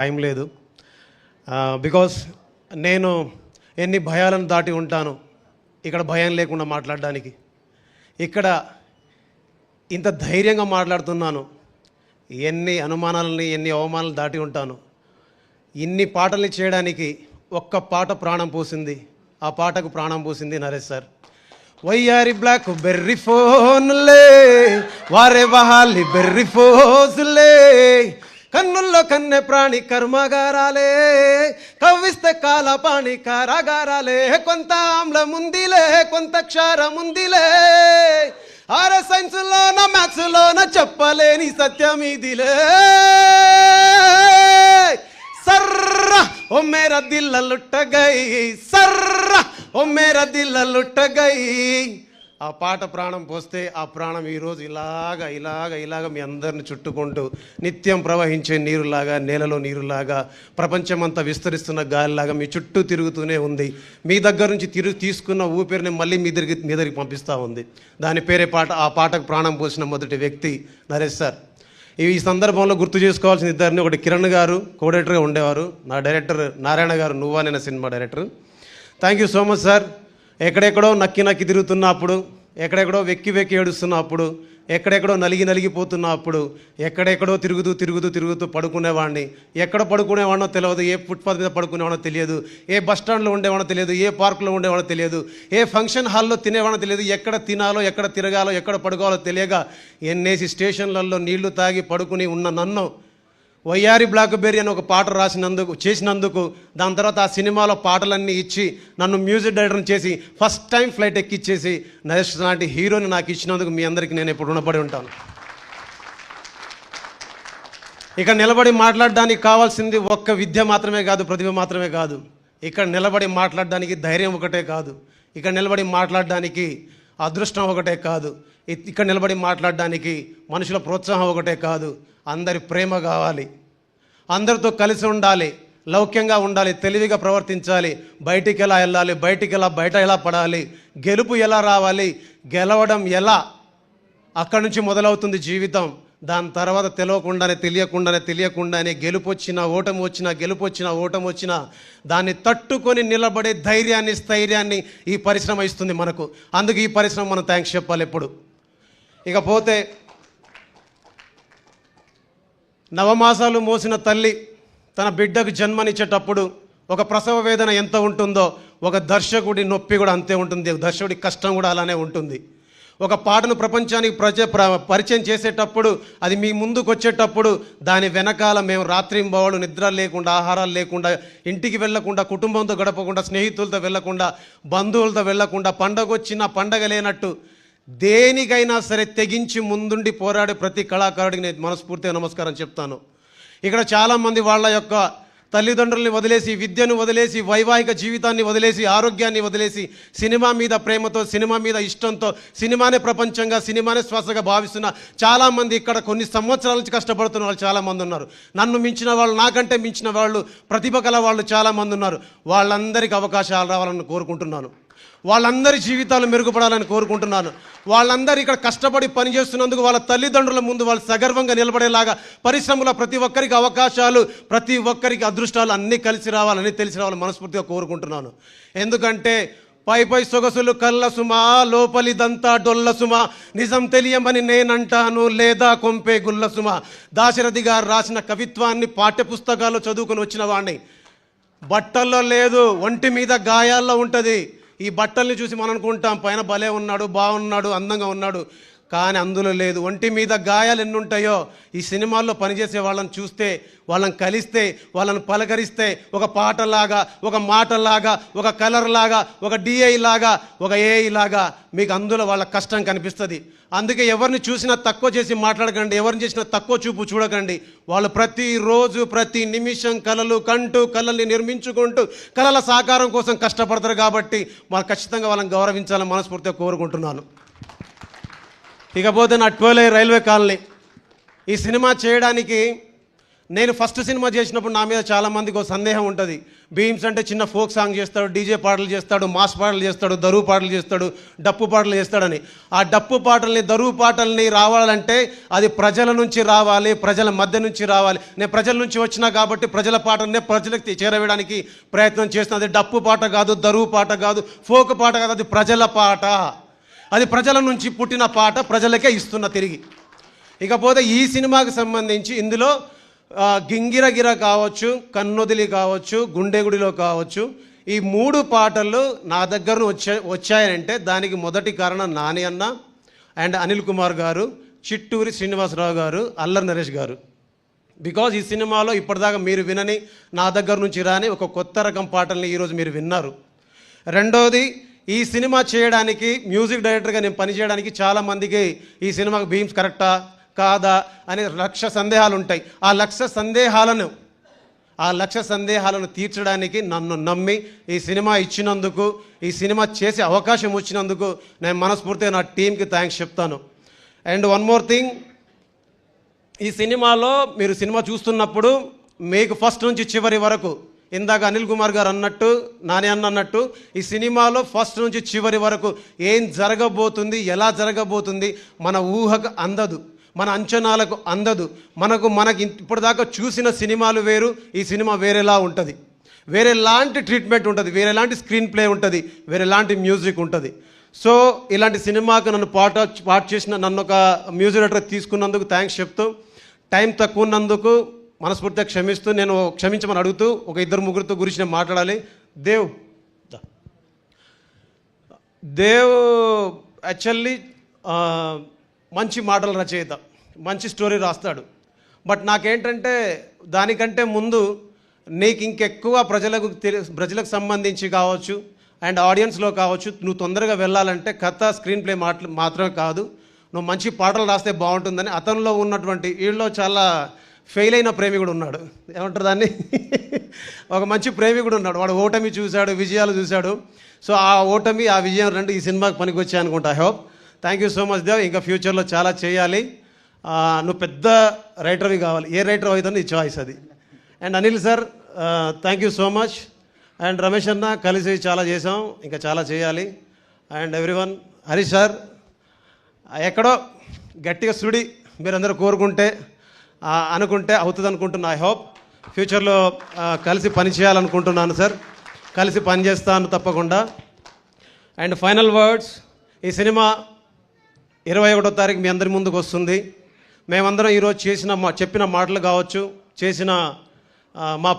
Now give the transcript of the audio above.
Time లేదు. Because నేను ఎన్ని భయాలను దాటి ఉంటాను ఇక్కడ భయం లేకుండా మాట్లాడడానికి. ఇక్కడ ఇంత ధైర్యంగా మాట్లాడుతున్నాను. ఎన్ని అనుమానాలని ఎన్ని అవమానాలు దాటి ఉంటాను. ఇన్ని పాటల్ని చేయడానికి ఒక్క పాట ప్రాణం పోసింది. ఆ పాటకు ప్రాణం పోసింది నరేష్ సార్. వయ్యారి బ్లాక్ బెర్రీ ఫోన్లే వారే వహాలి బెర్రీ ఫోజులే కన్నుల్లో కన్నె ప్రాణి కర్మగారాలే కవ్విస్తే కాలపాణి కారాగారాలే కొంత ఆమ్లముందిలే కొంత క్షారముందిలే ఆర సైన్స్లోన మ్యాథ్స్లోన చెప్పలేని సత్యం ఇదిలే सर्रा ओ मेरा दिल लुट गई सर्रा ओ मेरा दिल लुट गई. ఆ పాట ప్రాణం పోస్తే ఆ ప్రాణం ఈరోజు ఇలాగ మీ అందరిని చుట్టుకుంటూ నిత్యం ప్రవహించే నీరులాగా నేలలో నీరులాగా ప్రపంచమంతా విస్తరిస్తున్న గాలిలాగా మీ చుట్టూ తిరుగుతూనే ఉంది. మీ దగ్గర నుంచి తీసుకున్న ఊపిరిని మళ్ళీ మీ దగ్గరికి పంపిస్తూ ఉంది. దాని పేరే పాట. ఆ పాటకు ప్రాణం పోసిన మొదటి వ్యక్తి నరేష్ సార్. ఈ సందర్భంలో గుర్తు చేసుకోవాల్సిన ఇద్దరిని, ఒకటి కిరణ్ గారు కోడైరెక్టర్గా ఉండేవారు, నా డైరెక్టర్ నారాయణ గారు నువ్వా నేను cinema director. Thank you so much sir. ఎక్కడెక్కడో నక్కి తిరుగుతున్నప్పుడు, ఎక్కడెక్కడో వెక్కి ఏడుస్తున్నప్పుడు, ఎక్కడెక్కడో నలిగిపోతున్నప్పుడు, ఎక్కడెక్కడో తిరుగుతూ పడుకునేవాడిని. ఎక్కడ పడుకునేవాడినో తెలియదు, ఏ ఫుట్పాత్ మీద పడుకునేవాడో తెలియదు, ఏ బస్ స్టాండ్లో ఉండేవాడో తెలియదు, ఏ పార్కులో ఉండేవాడో తెలియదు, ఏ ఫంక్షన్ హాల్లో తినేవాడో తెలియదు, ఎక్కడ తినాలో ఎక్కడ తిరగాలో ఎక్కడ పడుకోవాలో తెలియక ఎన్నేసి స్టేషన్లలో నీళ్లు తాగి పడుకుని ఉన్న నన్ను వయ్యారి బ్లాక్బెర్రీ అని ఒక పాట చేసినందుకు దాని తర్వాత ఆ సినిమాలో పాటలన్నీ ఇచ్చి నన్ను మ్యూజిక్ డైరెక్టర్ చేసి ఫస్ట్ టైం ఫ్లైట్ ఎక్కిచ్చేసి నరేష్ లాంటి హీరోని నాకు ఇచ్చినందుకు మీ అందరికీ నేను ఎప్పుడు రుణపడి ఉంటాను. ఇక్కడ నిలబడి మాట్లాడడానికి కావాల్సింది ఒక్క విద్య మాత్రమే కాదు, ప్రతిభ మాత్రమే కాదు. ఇక్కడ నిలబడి మాట్లాడడానికి ధైర్యం ఒకటే కాదు, ఇక్కడ నిలబడి మాట్లాడడానికి అదృష్టం ఒకటే కాదు, ఇక్కడ నిలబడి మాట్లాడడానికి మనుషుల ప్రోత్సాహం ఒకటే కాదు, అందరి ప్రేమ కావాలి, అందరితో కలిసి ఉండాలి, లౌక్యంగా ఉండాలి, తెలివిగా ప్రవర్తించాలి, బయటికి ఎలా వెళ్ళాలి, బయట ఎలా పడాలి, గెలుపు ఎలా రావాలి, గెలవడం ఎలా, అక్కడి నుంచి మొదలవుతుంది జీవితం. దాని తర్వాత తెలియకుండానే గెలుపు వచ్చినా ఓటమి వచ్చినా దాన్ని తట్టుకొని నిలబడే ధైర్యాన్ని స్థైర్యాన్ని ఈ పరిశ్రమ ఇస్తుంది మనకు. అందుకు ఈ పరిశ్రమ మనం థ్యాంక్స్ చెప్పాలి ఎప్పుడు. ఇకపోతే నవమాసాలు మోసిన తల్లి తన బిడ్డకు జన్మనిచ్చేటప్పుడు ఒక ప్రసవ వేదన ఎంత ఉంటుందో ఒక దర్శకుడి నొప్పి కూడా అంతే ఉంటుంది, దర్శకుడి కష్టం కూడా అలానే ఉంటుంది. ఒక పాటను ప్రపంచానికి పరిచయం చేసేటప్పుడు, అది మీ ముందుకు వచ్చేటప్పుడు దాని వెనకాల మేము రాత్రింబవళ్ళు నిద్ర లేకుండా, ఆహారాలు లేకుండా, ఇంటికి వెళ్ళకుండా, కుటుంబంతో గడపకుండా, స్నేహితులతో వెళ్ళకుండా, బంధువులతో వెళ్ళకుండా, పండగ లేనట్టు దేనికైనా సరే తెగించి ముందుండి పోరాడే ప్రతి కళాకారుడికి నేను మనస్ఫూర్తిగా నమస్కారం చెప్తాను. ఇక్కడ చాలామంది వాళ్ళ యొక్క తల్లిదండ్రుల్ని వదిలేసి, విద్యను వదిలేసి, వైవాహిక జీవితాన్ని వదిలేసి, ఆరోగ్యాన్ని వదిలేసి, సినిమా మీద ప్రేమతో, సినిమా మీద ఇష్టంతో, సినిమానే ప్రపంచంగా, సినిమానే శ్వాసగా భావిస్తున్న చాలామంది ఇక్కడ కొన్ని సంవత్సరాల నుంచి కష్టపడుతున్న వాళ్ళు చాలామంది ఉన్నారు. నన్ను మించిన వాళ్ళు, నాకంటే మించిన వాళ్ళు, ప్రతిభ కల వాళ్ళు చాలామంది ఉన్నారు. వాళ్ళందరికీ అవకాశాలు రావాలని కోరుకుంటున్నాను. వాళ్ళందరి జీవితాలు మెరుగుపడాలని కోరుకుంటున్నాను. వాళ్ళందరూ ఇక్కడ కష్టపడి పనిచేస్తున్నందుకు వాళ్ళ తల్లిదండ్రుల ముందు వాళ్ళు సగర్వంగా నిలబడేలాగా పరిశ్రమలో ప్రతి ఒక్కరికి అవకాశాలు, ప్రతి ఒక్కరికి అదృష్టాలు అన్నీ తెలిసి రావాలని మనస్ఫూర్తిగా కోరుకుంటున్నాను. ఎందుకంటే పై సొగసులు కళ్ళ సుమా, లోపలిదంతా డొల్ల సుమా, నిజం తెలియమని నేనంటాను లేదా కొంపే గుల్ల సుమా. దాశరథి గారు రాసిన కవిత్వాన్ని పాఠ్యపుస్తకాల్లో చదువుకొని వచ్చిన వాడిని. బట్టల్లో లేదు, ఒంటి మీద గాయాల్లో ఉంటుంది. ఈ బట్టల్ని చూసి మనం అనుకుంటాం పైన భలే ఉన్నాడు, బాగున్నాడు, అందంగా ఉన్నాడు, కానీ అందులో లేదు. ఒంటి మీద గాయాలు ఎన్ని ఉంటాయో ఈ సినిమాల్లో పనిచేసే వాళ్ళని చూస్తే, వాళ్ళని కలిస్తే, వాళ్ళని పలకరిస్తే ఒక పాటలాగా, ఒక మాటలాగా, ఒక కలర్ లాగా, ఒక డిఐ లాగా, ఒక ఏఐ లాగా మీకు అందులో వాళ్ళ కష్టం కనిపిస్తుంది. అందుకే ఎవరిని చూసినా తక్కువ చేసి మాట్లాడకండి, ఎవరిని చేసినా తక్కువ చూపు చూడకండి. వాళ్ళు ప్రతిరోజు ప్రతి నిమిషం కలలు కంటూ, కళల్ని నిర్మించుకుంటూ, కళల సాకారం కోసం కష్టపడతారు. కాబట్టి వాళ్ళు ఖచ్చితంగా వాళ్ళని గౌరవించాలని మనస్ఫూర్తిగా కోరుకుంటున్నాను. ఇకపోతే నా 12 రైల్వే కాలనీ ఈ సినిమా చేయడానికి నేను ఫస్ట్ సినిమా చేసినప్పుడు నా మీద చాలామందికి ఒక సందేహం ఉంటుంది. భీమ్స్ అంటే చిన్న ఫోక్ సాంగ్ చేస్తాడు, డీజే పాటలు చేస్తాడు, మాస్ పాటలు చేస్తాడు, దరువు పాటలు చేస్తాడు, డప్పు పాటలు చేస్తాడని. ఆ డప్పు పాటల్ని, దరువు పాటల్ని రావాలంటే అది ప్రజల నుంచి రావాలి, ప్రజల మధ్య నుంచి రావాలి. నేను ప్రజల నుంచి వచ్చినా కాబట్టి ప్రజల పాటనే ప్రజలకు చేరవేయడానికి ప్రయత్నం చేస్తున్నాను. అది డప్పు పాట కాదు, దరువు పాట కాదు, ఫోక్ పాట కాదు, అది ప్రజల పాట. అది ప్రజల నుంచి పుట్టిన పాట, ప్రజలకే ఇస్తున్న తిరిగి. ఇకపోతే ఈ సినిమాకి సంబంధించి ఇందులో గింగిరగిర కావచ్చు, కన్నొదిలి కావచ్చు, గుండెగుడిలో కావచ్చు, ఈ 3 పాటలు నా దగ్గర వచ్చాయనంటే దానికి మొదటి కారణం నాని అన్న అండ్ అనిల్ కుమార్ గారు, చిట్టూరి శ్రీనివాసరావు గారు, అల్లరి నరేష్ గారు. బికాజ్ ఈ సినిమాలో ఇప్పటిదాకా మీరు వినని, నా దగ్గర నుంచి రాని ఒక కొత్త రకం పాటల్ని ఈరోజు మీరు విన్నారు. రెండోది, ఈ సినిమా చేయడానికి మ్యూజిక్ డైరెక్టర్గా నేను పనిచేయడానికి చాలామందికి ఈ సినిమాకి భీమ్స్ కరెక్టా కాదా అని లక్ష సందేహాలు ఉంటాయి. ఆ లక్ష సందేహాలను తీర్చడానికి నన్ను నమ్మి ఈ సినిమా ఇచ్చినందుకు, ఈ సినిమా చేసే అవకాశం వచ్చినందుకు నేను మనస్ఫూర్తిగా నా టీంకి థ్యాంక్స్ చెప్తాను. అండ్ వన్ మోర్ థింగ్, ఈ సినిమాలో మీరు సినిమా చూస్తున్నప్పుడు మీకు ఫస్ట్ నుంచి చివరి వరకు, ఇందాక అనిల్ కుమార్ గారు అన్నట్టు, నాని అన్నట్టు, ఈ సినిమాలో ఫస్ట్ నుంచి చివరి వరకు ఏం జరగబోతుంది, ఎలా జరగబోతుంది మన ఊహకు అందదు, మన అంచనాలకు అందదు. మనకి ఇప్పటిదాకా చూసిన సినిమాలు వేరు, ఈ సినిమా వేరేలా ఉంటుంది. వేరేలాంటి ట్రీట్మెంట్ ఉంటుంది, వేరేలాంటి స్క్రీన్ ప్లే ఉంటుంది, వేరేలాంటి మ్యూజిక్ ఉంటుంది. సో ఇలాంటి సినిమాకు నన్ను పార్ట్ చేసిన నన్ను ఒక మ్యూజిక్ డైరెక్టర్ తీసుకున్నందుకు థ్యాంక్స్ చెప్తూ, టైం తక్కువ ఉన్నందుకు మనస్ఫూర్తిగా క్షమిస్తూ, నేను క్షమించమని అడుగుతూ ఒక 2-3 గురించి నేను మాట్లాడాలి. దేవ్ యాక్చువల్లీ మంచి మాటల రచయిత, మంచి స్టోరీ రాస్తాడు. బట్ నాకేంటంటే దానికంటే ముందు నీకు ఇంకెక్కువ ప్రజలకు సంబంధించి కావచ్చు అండ్ ఆడియన్స్లో కావచ్చు, నువ్వు తొందరగా వెళ్ళాలంటే కథ, స్క్రీన్ ప్లే మాత్రమే కాదు, నువ్వు మంచి పాటలు రాస్తే బాగుంటుందని అతనిలో ఉన్నటువంటి, వీళ్ళలో చాలా ఫెయిల్ అయిన ప్రేమికుడు ఉన్నాడు, ఏమంటారు దాన్ని, ఒక మంచి ప్రేమికుడు ఉన్నాడు. వాడు ఓటమి చూశాడు, విజయాలు చూశాడు. సో ఆ ఓటమి, ఆ విజయం రెండు ఈ సినిమాకి పనికి వచ్చాయి అనుకుంటా. I hope. Thank you so much Dev. ఇంకా ఫ్యూచర్లో చాలా చేయాలి. నువ్వు పెద్ద రైటర్వి కావాలి, ఏ రైటర్ అవుతుంది నీ చాయిస్ అది. And Anil sir, thank you so much. And Ramesh అన్న కలిసి చాలా చేసాం, ఇంకా చాలా చేయాలి. అండ్ ఎవ్రీవన్, హరీష్ సార్, ఎక్కడో గట్టిగా సుడి మీరందరూ కోరుకుంటే, అనుకుంటే అవుతుంది అనుకుంటున్నా. ఐ హోప్ ఫ్యూచర్లో కలిసి పని చేయాలనుకుంటున్నాను సార్, కలిసి పని చేస్తాను తప్పకుండా. అండ్ ఫైనల్ వర్డ్స్, ఈ సినిమా 21వ తారీఖు మీ అందరి ముందుకు వస్తుంది. మేమందరం ఈరోజు చెప్పిన మాటలు కావచ్చు, చేసిన మా